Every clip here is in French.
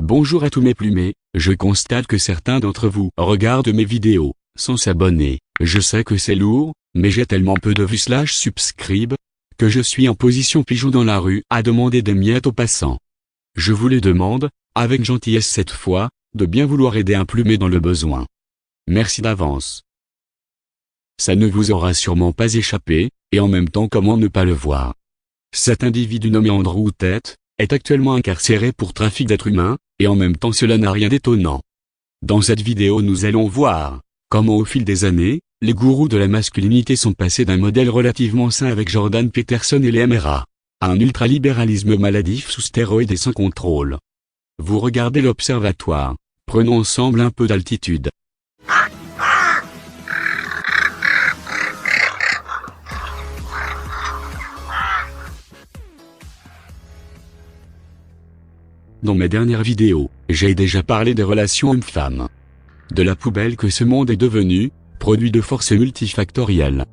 Bonjour à tous mes plumés, je constate que certains d'entre vous regardent mes vidéos, sans s'abonner. Je sais que c'est lourd, mais j'ai tellement peu de vues / subscribe, que je suis en position pigeon dans la rue à demander des miettes aux passants. Je vous les demande, avec gentillesse cette fois, de bien vouloir aider un plumé dans le besoin. Merci d'avance. Ça ne vous aura sûrement pas échappé, et en même temps comment ne pas le voir. Cet individu nommé Andrew Tate est actuellement incarcéré pour trafic d'êtres humains, et en même temps cela n'a rien d'étonnant. Dans cette vidéo nous allons voir comment au fil des années, les gourous de la masculinité sont passés d'un modèle relativement sain avec Jordan Peterson et les MRA, à un ultralibéralisme maladif sous stéroïdes et sans contrôle. Vous regardez l'observatoire, prenons ensemble un peu d'altitude. Dans mes dernières vidéos, j'ai déjà parlé des relations hommes-femmes. De la poubelle que ce monde est devenu, produit de forces multifactorielles.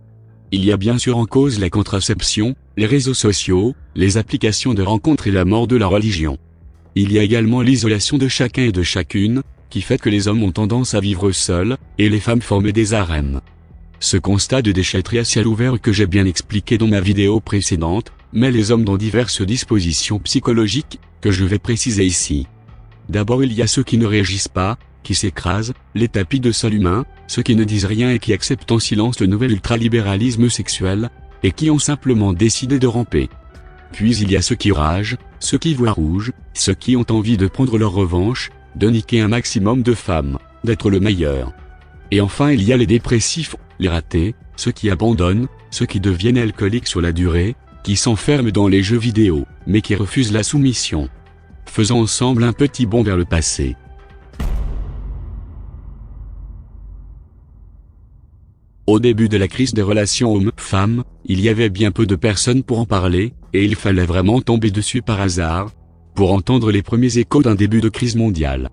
Il y a bien sûr en cause la contraception, les réseaux sociaux, les applications de rencontres et la mort de la religion. Il y a également l'isolation de chacun et de chacune, qui fait que les hommes ont tendance à vivre seuls, et les femmes former des harems. Ce constat de déchetterie à ciel ouvert que j'ai bien expliqué dans ma vidéo précédente, met les hommes dans diverses dispositions psychologiques, que je vais préciser ici. D'abord il y a ceux qui ne réagissent pas, qui s'écrasent, les tapis de sol humain, ceux qui ne disent rien et qui acceptent en silence le nouvel ultralibéralisme sexuel, et qui ont simplement décidé de ramper. Puis il y a ceux qui ragent, ceux qui voient rouge, ceux qui ont envie de prendre leur revanche, de niquer un maximum de femmes, d'être le meilleur. Et enfin il y a les dépressifs, les ratés, ceux qui abandonnent, ceux qui deviennent alcooliques sur la durée, qui s'enferment dans les jeux vidéo, mais qui refusent la soumission. Faisons ensemble un petit bond vers le passé. Au début de la crise des relations hommes-femmes, il y avait bien peu de personnes pour en parler, et il fallait vraiment tomber dessus par hasard, pour entendre les premiers échos d'un début de crise mondiale.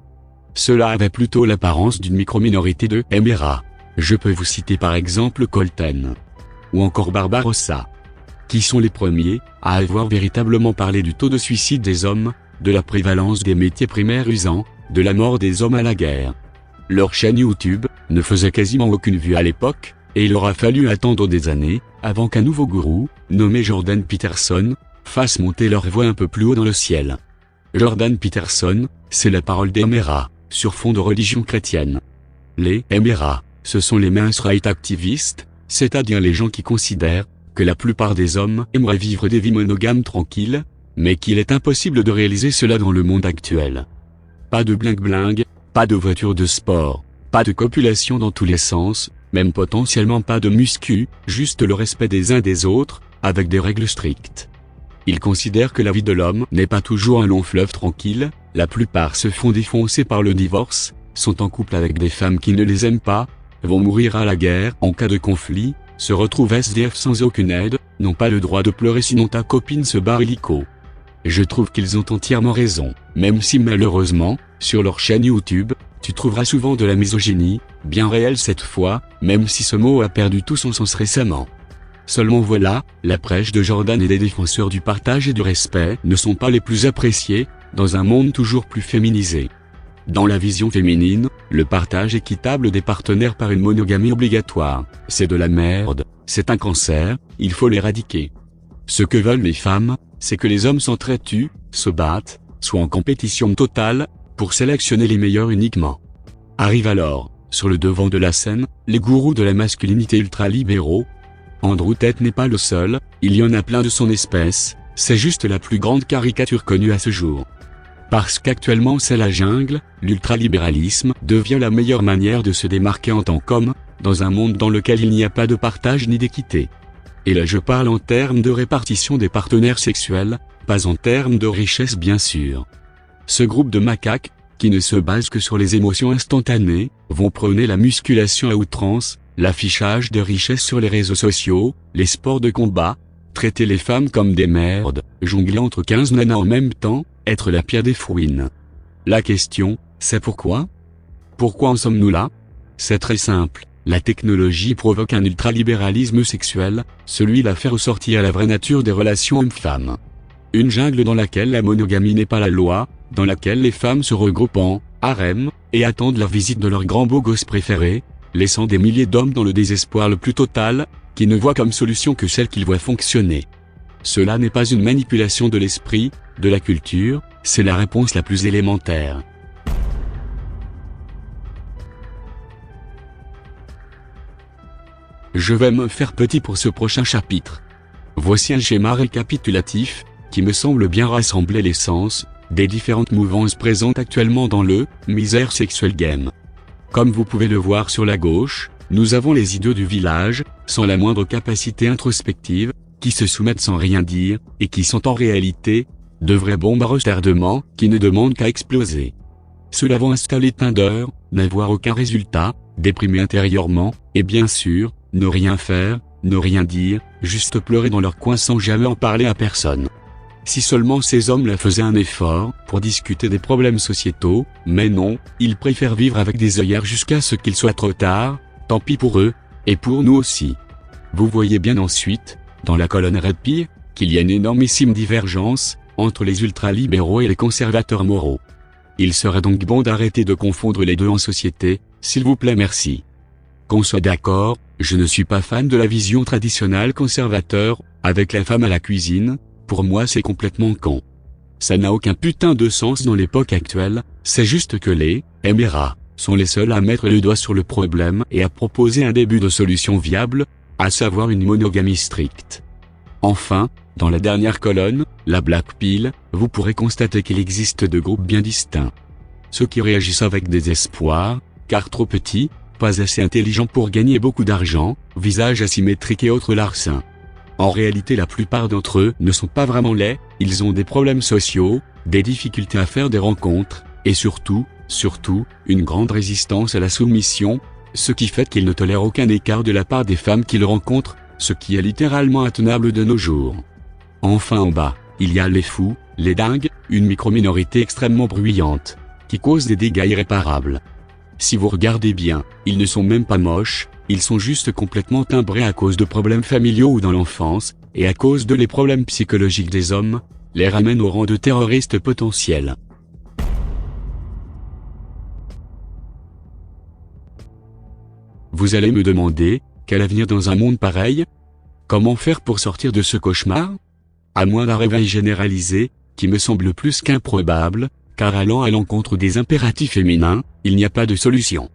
Cela avait plutôt l'apparence d'une micro-minorité de MRA. Je peux vous citer par exemple Colten, ou encore Barbarossa, qui sont les premiers à avoir véritablement parlé du taux de suicide des hommes, de la prévalence des métiers primaires usants, de la mort des hommes à la guerre. Leur chaîne YouTube ne faisait quasiment aucune vue à l'époque, et il aura fallu attendre des années, avant qu'un nouveau gourou, nommé Jordan Peterson, fasse monter leur voix un peu plus haut dans le ciel. Jordan Peterson, c'est la parole des MRA, sur fond de religion chrétienne. Les MRA, ce sont les men's rights activistes, c'est-à-dire les gens qui considèrent que la plupart des hommes aimeraient vivre des vies monogames tranquilles, mais qu'il est impossible de réaliser cela dans le monde actuel. Pas de bling-bling, pas de voiture de sport, pas de copulation dans tous les sens, même potentiellement pas de muscu, juste le respect des uns des autres, avec des règles strictes. Ils considèrent que la vie de l'homme n'est pas toujours un long fleuve tranquille, la plupart se font défoncer par le divorce, sont en couple avec des femmes qui ne les aiment pas, vont mourir à la guerre en cas de conflit, se retrouvent SDF sans aucune aide, n'ont pas le droit de pleurer sinon ta copine se barre illico. Je trouve qu'ils ont entièrement raison, même si malheureusement, sur leur chaîne YouTube, tu trouveras souvent de la misogynie, bien réelle cette fois, même si ce mot a perdu tout son sens récemment. Seulement voilà, la prêche de Jordan et des défenseurs du partage et du respect ne sont pas les plus appréciés, dans un monde toujours plus féminisé. Dans la vision féminine, le partage équitable des partenaires par une monogamie obligatoire, c'est de la merde, c'est un cancer, il faut l'éradiquer. Ce que veulent les femmes, c'est que les hommes s'entretuent, se battent, soient en compétition totale, pour sélectionner les meilleurs uniquement. Arrivent alors, sur le devant de la scène, les gourous de la masculinité ultralibéraux. Andrew Tate n'est pas le seul, il y en a plein de son espèce, c'est juste la plus grande caricature connue à ce jour. Parce qu'actuellement c'est la jungle, l'ultralibéralisme devient la meilleure manière de se démarquer en tant qu'homme, dans un monde dans lequel il n'y a pas de partage ni d'équité. Et là je parle en termes de répartition des partenaires sexuels, pas en termes de richesse bien sûr. Ce groupe de macaques, qui ne se base que sur les émotions instantanées, vont prôner la musculation à outrance, l'affichage de richesses sur les réseaux sociaux, les sports de combat, traiter les femmes comme des merdes, jongler entre 15 nanas en même temps, être la pire des fouines. La question, c'est pourquoi? Pourquoi en sommes-nous là? C'est très simple, la technologie provoque un ultralibéralisme sexuel, celui-là fait ressortir la vraie nature des relations hommes-femmes. Une jungle dans laquelle la monogamie n'est pas la loi, dans laquelle les femmes se regroupent en harem et attendent la visite de leur grand beau gosse préféré, laissant des milliers d'hommes dans le désespoir le plus total, qui ne voient comme solution que celle qu'ils voient fonctionner. Cela n'est pas une manipulation de l'esprit, de la culture, c'est la réponse la plus élémentaire. Je vais me faire petit pour ce prochain chapitre. Voici un schéma récapitulatif, qui me semble bien rassembler l'essence des différentes mouvances présentes actuellement dans le misère sexuel game. Comme vous pouvez le voir sur la gauche, nous avons les idiots du village, sans la moindre capacité introspective, qui se soumettent sans rien dire, et qui sont en réalité de vraies bombes à retardement qui ne demandent qu'à exploser. Ceux-là vont installer Tinder, n'avoir aucun résultat, déprimer intérieurement, et bien sûr, ne rien faire, ne rien dire, juste pleurer dans leur coin sans jamais en parler à personne. Si seulement ces hommes-là faisaient un effort pour discuter des problèmes sociétaux, mais non, ils préfèrent vivre avec des œillères jusqu'à ce qu'il soit trop tard, tant pis pour eux, et pour nous aussi. Vous voyez bien ensuite, dans la colonne Red Pill, qu'il y a une énormissime divergence entre les ultralibéraux et les conservateurs moraux. Il serait donc bon d'arrêter de confondre les deux en société, s'il vous plaît merci. Qu'on soit d'accord, je ne suis pas fan de la vision traditionnelle conservateur, avec la femme à la cuisine, pour moi c'est complètement con. Ça n'a aucun putain de sens dans l'époque actuelle, c'est juste que les MRA sont les seuls à mettre le doigt sur le problème et à proposer un début de solution viable, à savoir une monogamie stricte. Enfin, dans la dernière colonne, la Black Pill, vous pourrez constater qu'il existe deux groupes bien distincts. Ceux qui réagissent avec désespoir, car trop petits, pas assez intelligents pour gagner beaucoup d'argent, visage asymétrique et autres larcins. En réalité la plupart d'entre eux ne sont pas vraiment laids, ils ont des problèmes sociaux, des difficultés à faire des rencontres, et surtout, une grande résistance à la soumission, ce qui fait qu'ils ne tolèrent aucun écart de la part des femmes qu'ils rencontrent, ce qui est littéralement intenable de nos jours. Enfin en bas, il y a les fous, les dingues, une micro-minorité extrêmement bruyante, qui cause des dégâts irréparables. Si vous regardez bien, ils ne sont même pas moches, ils sont juste complètement timbrés à cause de problèmes familiaux ou dans l'enfance, et à cause de les problèmes psychologiques des hommes, les ramènent au rang de terroristes potentiels. Vous allez me demander, quel avenir dans un monde pareil? Comment faire pour sortir de ce cauchemar? À moins d'un réveil généralisé, qui me semble plus qu'improbable, car allant à l'encontre des impératifs féminins, il n'y a pas de solution.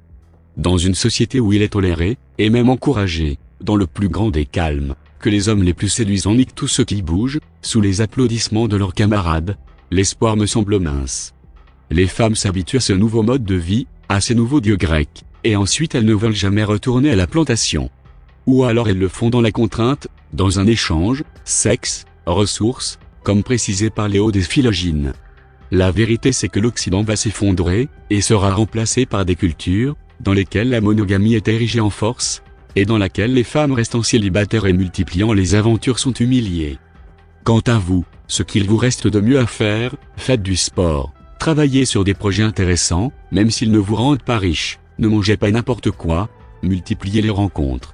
Dans une société où il est toléré, et même encouragé, dans le plus grand des calmes, que les hommes les plus séduisants niquent tout ce qui bouge, sous les applaudissements de leurs camarades, l'espoir me semble mince. Les femmes s'habituent à ce nouveau mode de vie, à ces nouveaux dieux grecs, et ensuite elles ne veulent jamais retourner à la plantation. Ou alors elles le font dans la contrainte, dans un échange, sexe, ressources, comme précisé par Léo des Philogines. La vérité c'est que l'Occident va s'effondrer, et sera remplacé par des cultures, dans lesquelles la monogamie est érigée en force, et dans laquelle les femmes restant célibataires et multipliant les aventures sont humiliées. Quant à vous, ce qu'il vous reste de mieux à faire, faites du sport, travaillez sur des projets intéressants, même s'ils ne vous rendent pas riches, ne mangez pas n'importe quoi, multipliez les rencontres.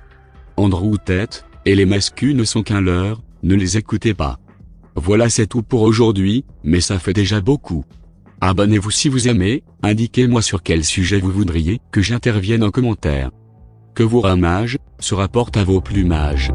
Andrew Tate, et les masculins ne sont qu'un leurre, ne les écoutez pas. Voilà c'est tout pour aujourd'hui, mais ça fait déjà beaucoup. Abonnez-vous si vous aimez, indiquez-moi sur quel sujet vous voudriez que j'intervienne en commentaire. Que vos ramages se rapportent à vos plumages.